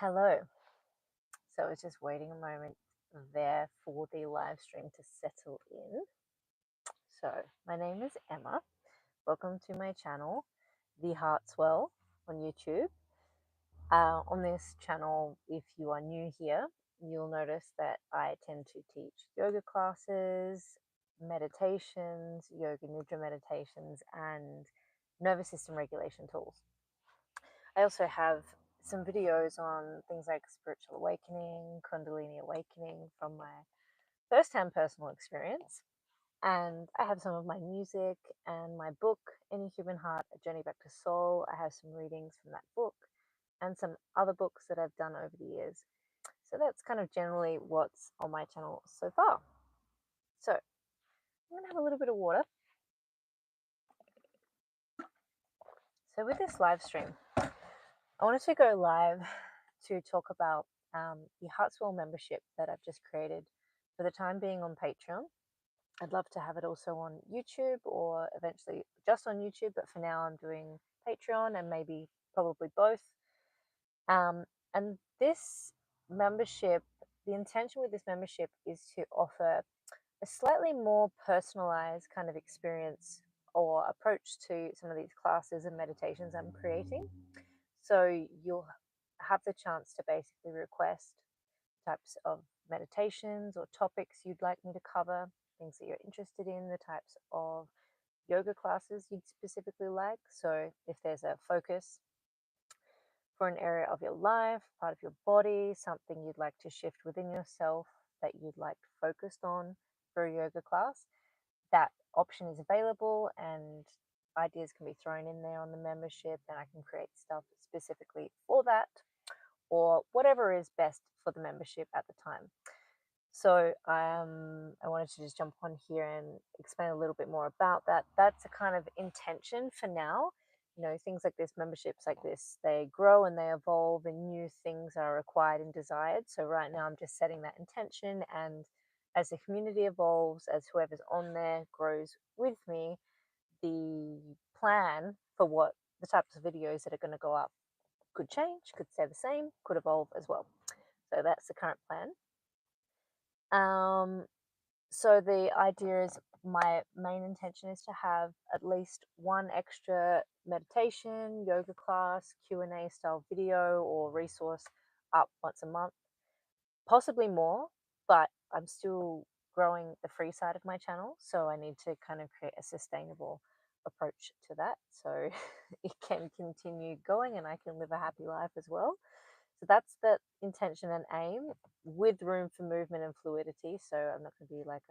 Hello. So I was just waiting a moment there for the live stream to settle in. So my name is Emma. Welcome to my channel, The Swell on YouTube. On this channel, if you are new here, you'll notice that I tend to teach yoga classes, meditations, yoga nidra meditations, and nervous system regulation tools. I also have some videos on things like spiritual awakening, Kundalini awakening from my first-hand personal experience. And I have some of my music and my book, Any Human Heart, A Journey Back to Soul. I have some readings from that book and some other books that I've done over the years. So that's kind of generally what's on my channel so far. So I'm going to have a little bit of water. So with this live stream, I wanted to go live to talk about the Heartswell membership that I've just created for the time being on Patreon. I'd love to have it also on YouTube or eventually just on YouTube, but for now I'm doing Patreon and maybe probably both. And this membership, the intention with this membership is to offer a slightly more personalized kind of experience or approach to some of these classes and meditations I'm creating. So you'll have the chance to basically request types of meditations or topics you'd like me to cover, things that you're interested in, the types of yoga classes you'd specifically like. So if there's a focus for an area of your life, part of your body, something you'd like to shift within yourself that you'd like focused on for a yoga class, that option is available and ideas can be thrown in there on the membership, and I can create stuff specifically for that or whatever is best for the membership at the time. So I wanted to just jump on here and explain a little bit more about that. That's a kind of intention for now. You know, things like this, memberships like this, they grow and they evolve and new things are required and desired. So right now I'm just setting that intention, and as the community evolves, as whoever's on there grows with me, the plan for what the types of videos that are going to go up could change, could stay the same, could evolve as well. So that's the current plan. So the idea is, my main intention is to have at least one extra meditation, yoga class, Q&A style video or resource up once a month, possibly more, but I'm still growing the free side of my channel, so I need to kind of create a sustainable approach to that so it can continue going and I can live a happy life as well. So that's the intention and aim, with room for movement and fluidity. So I'm not going to be like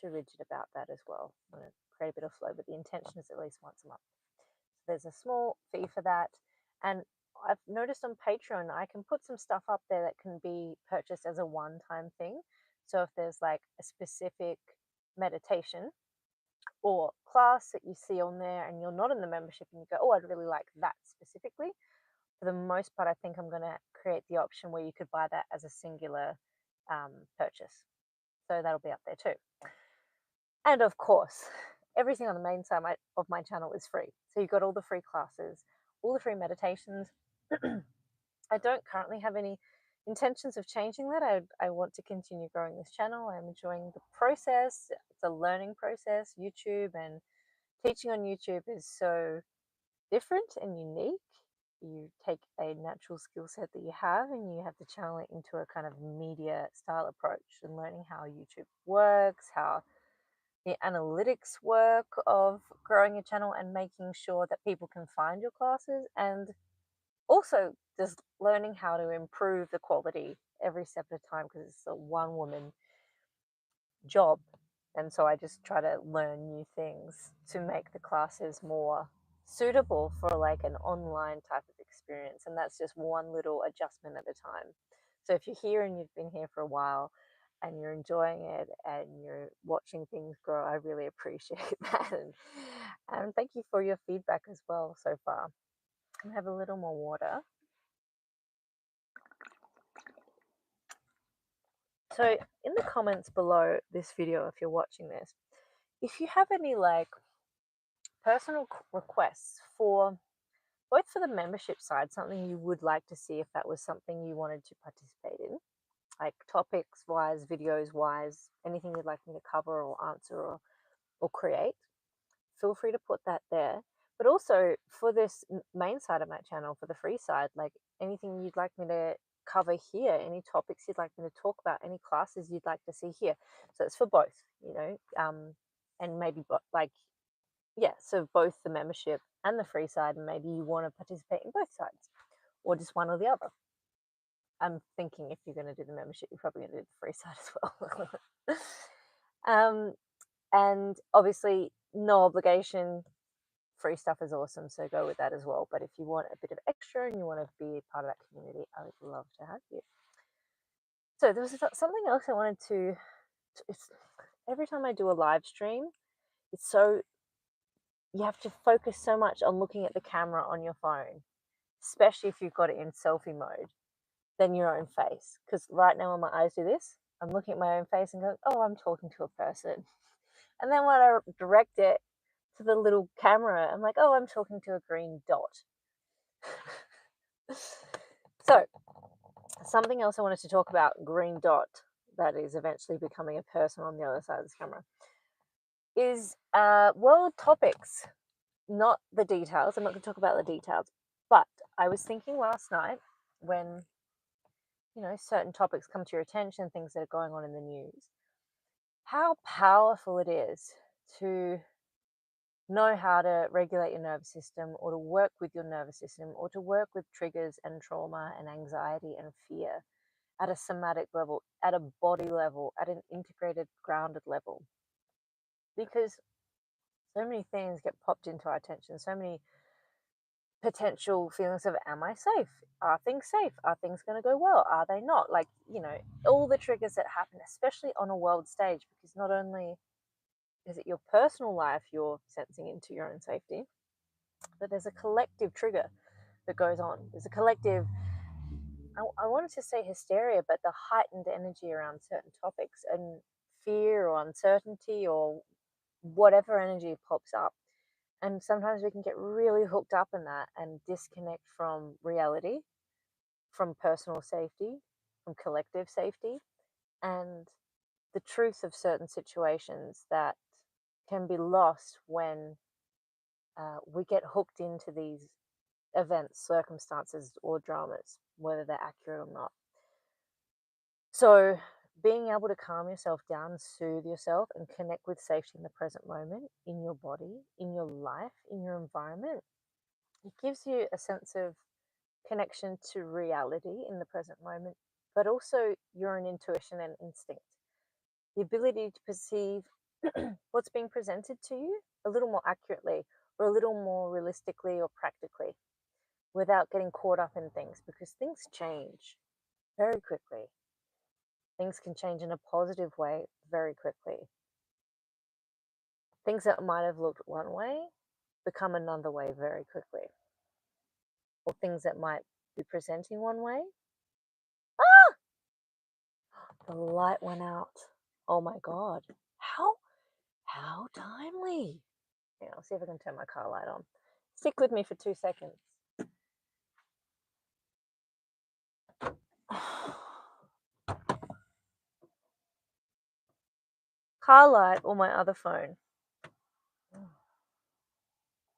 too rigid about that as well. I'm going to create a bit of flow, but the intention is at least once a month. So there's a small fee for that. And I've noticed on Patreon, I can put some stuff up there that can be purchased as a one-time thing. So if there's like a specific meditation or class that you see on there and you're not in the membership and you go, oh, I'd really like that specifically, for the most part, I think I'm going to create the option where you could buy that as a singular purchase. So that'll be up there too. And of course, everything on the main side of my channel is free. So you've got all the free classes, all the free meditations. I don't currently have any intentions of changing that. I want to continue growing this channel. I'm enjoying the process. It's a learning process. YouTube and teaching on YouTube is so different and unique. You take a natural skill set that you have and you have to channel it into a kind of media style approach, and learning how YouTube works, how the analytics work of growing a channel and making sure that people can find your classes, and also just learning how to improve the quality every step at a time, because it's a one woman job. And so I just try to learn new things to make the classes more suitable for like an online type of experience. And that's just one little adjustment at a time. So if you're here and you've been here for a while and you're enjoying it and you're watching things grow, I really appreciate that. And thank you for your feedback as well so far. I'll have a little more water. So in the comments below this video, if you're watching this, if you have any like personal requests for both for the membership side, something you would like to see if that was something you wanted to participate in, like topics wise, videos wise, anything you'd like me to cover or answer or create, feel free to put that there. But also for this main side of my channel, for the free side, like anything you'd like me to cover here, any topics you'd like me to talk about, any classes you'd like to see here. So it's for both, and maybe like, yeah, so both the membership and the free side, and maybe you want to participate in both sides or just one or the other. I'm thinking if you're going to do the membership, you're probably going to do the free side as well. And obviously, no obligation. Free stuff is awesome, so go with that as well. But if you want a bit of extra and you want to be part of that community, I would love to have you. So there was something else I wanted to. It's every time I do a live stream, it's so you have to focus so much on looking at the camera on your phone, especially if you've got it in selfie mode, than your own face. Because right now when my eyes do this, I'm looking at my own face and going, oh, I'm talking to a person. And then when I direct it to the little camera, I'm like, oh, I'm talking to a green dot. So something else I wanted to talk about, green dot, that is eventually becoming a person on the other side of this camera, is world topics, not the details. I'm not going to talk about the details, but I was thinking last night when, certain topics come to your attention, things that are going on in the news, how powerful it is to know how to regulate your nervous system, or to work with your nervous system, or to work with triggers and trauma and anxiety and fear at a somatic level, at a body level, at an integrated, grounded level. Because so many things get popped into our attention, so many potential feelings of, am I safe? Are things safe? Are things going to go well? Are they not? Like, all the triggers that happen, especially on a world stage, because not only is it your personal life you're sensing into your own safety, but there's a collective trigger that goes on. There's a collective, I wanted to say hysteria, but the heightened energy around certain topics and fear or uncertainty or whatever energy pops up. And sometimes we can get really hooked up in that and disconnect from reality, from personal safety, from collective safety, and the truth of certain situations that can be lost when we get hooked into these events, circumstances, or dramas, whether they're accurate or not. So being able to calm yourself down, soothe yourself, and connect with safety in the present moment, in your body, in your life, in your environment, it gives you a sense of connection to reality in the present moment, but also your own intuition and instinct. The ability to perceive what's being presented to you a little more accurately, or a little more realistically or practically, without getting caught up in things, because things change very quickly. Things can change in a positive way very quickly. Things that might have looked one way become another way very quickly. Or things that might be presenting one way. Ah! The light went out. Oh my God. How timely. Yeah, I'll see if I can turn my car light on. Stick with me for 2 seconds. Car light or my other phone.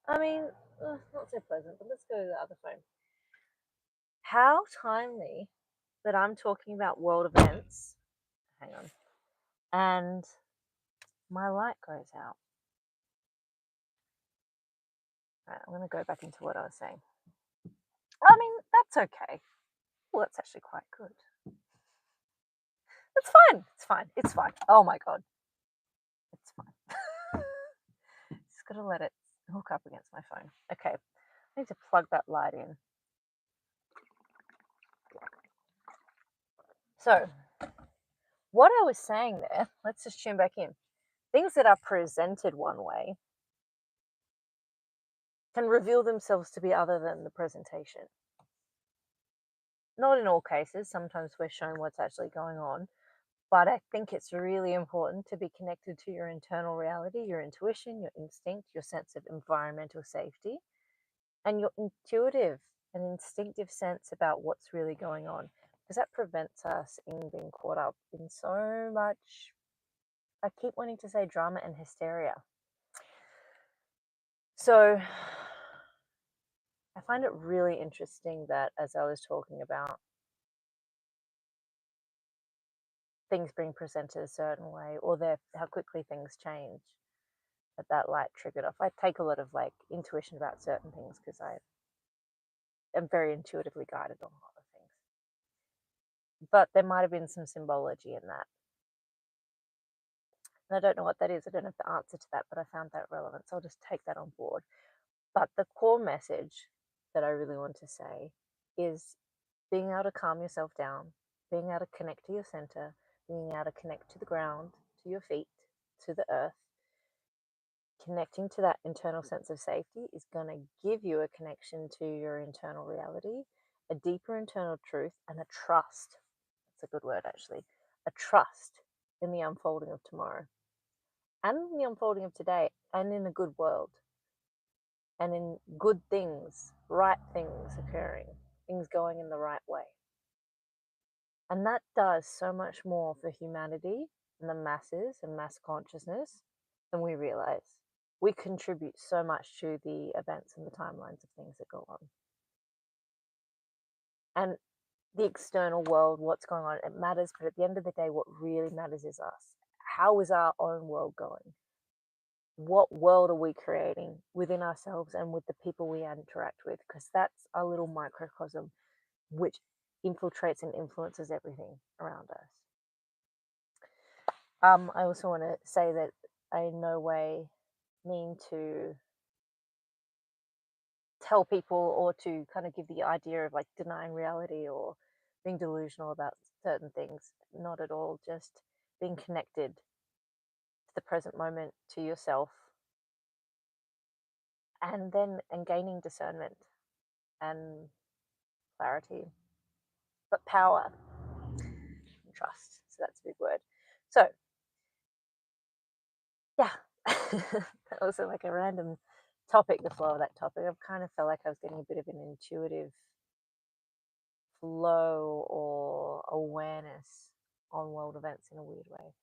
I mean, not so pleasant, but let's go to the other phone. How timely that I'm talking about world events. Hang on. And my light goes out. All right, I'm going to go back into what I was saying. I mean, that's okay. Well, that's actually quite good. It's fine. It's fine. It's fine. Oh my God. It's fine. Just got to let it hook up against my phone. Okay. I need to plug that light in. So, what I was saying there, let's just tune back in. Things that are presented one way can reveal themselves to be other than the presentation. Not in all cases. Sometimes we're shown what's actually going on. But I think it's really important to be connected to your internal reality, your intuition, your instinct, your sense of environmental safety, and your intuitive and instinctive sense about what's really going on, because that prevents us in being caught up in so much, I keep wanting to say, drama and hysteria. So I find it really interesting that as I was talking about things being presented a certain way, or how quickly things change, that light triggered off. I take a lot of like intuition about certain things because I am very intuitively guided on a lot of things. But there might have been some symbology in that. And I don't know what that is. I don't have the answer to that, but I found that relevant. So I'll just take that on board. But the core message that I really want to say is being able to calm yourself down, being able to connect to your center, being able to connect to the ground, to your feet, to the earth. Connecting to that internal sense of safety is going to give you a connection to your internal reality, a deeper internal truth, and a trust. That's a good word, actually. A trust in the unfolding of tomorrow and in the unfolding of today, and in a good world, and in good things, right things occurring, things going in the right way. And that does so much more for humanity and the masses and mass consciousness than we realize. We contribute so much to the events and the timelines of things that go on. And the external world, what's going on, it matters, but at the end of the day, what really matters is us. How is our own world going? What world are we creating within ourselves and with the people we interact with? Because that's our little microcosm, which infiltrates and influences everything around us. I also want to say that I in no way mean to tell people or to kind of give the idea of like denying reality or being delusional about certain things. Not at all. Just being connected to the present moment, to yourself, and gaining discernment and clarity, but power and trust. So that's a big word. So yeah, that was like a random topic, the flow of that topic. I've kind of felt like I was getting a bit of an intuitive flow or awareness on world events in a weird way,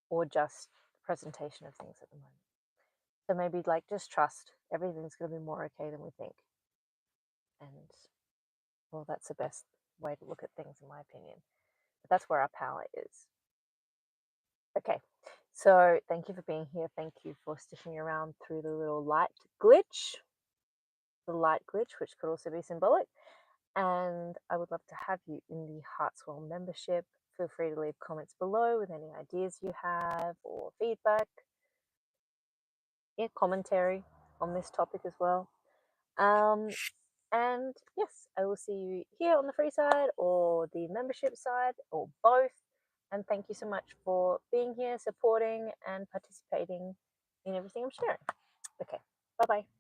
or just presentation of things at the moment. So maybe like just trust everything's going to be more okay than we think. And well, that's the best way to look at things, in my opinion. But that's where our power is. Okay, so thank you for being here. Thank you for sticking around through the little light glitch, which could also be symbolic. And I would love to have you in the Swell membership. Feel free to leave comments below with any ideas you have or feedback, commentary on this topic as well. And yes, I will see you here on the free side or the membership side or both. And thank you so much for being here, supporting, and participating in everything I'm sharing. Okay, bye bye.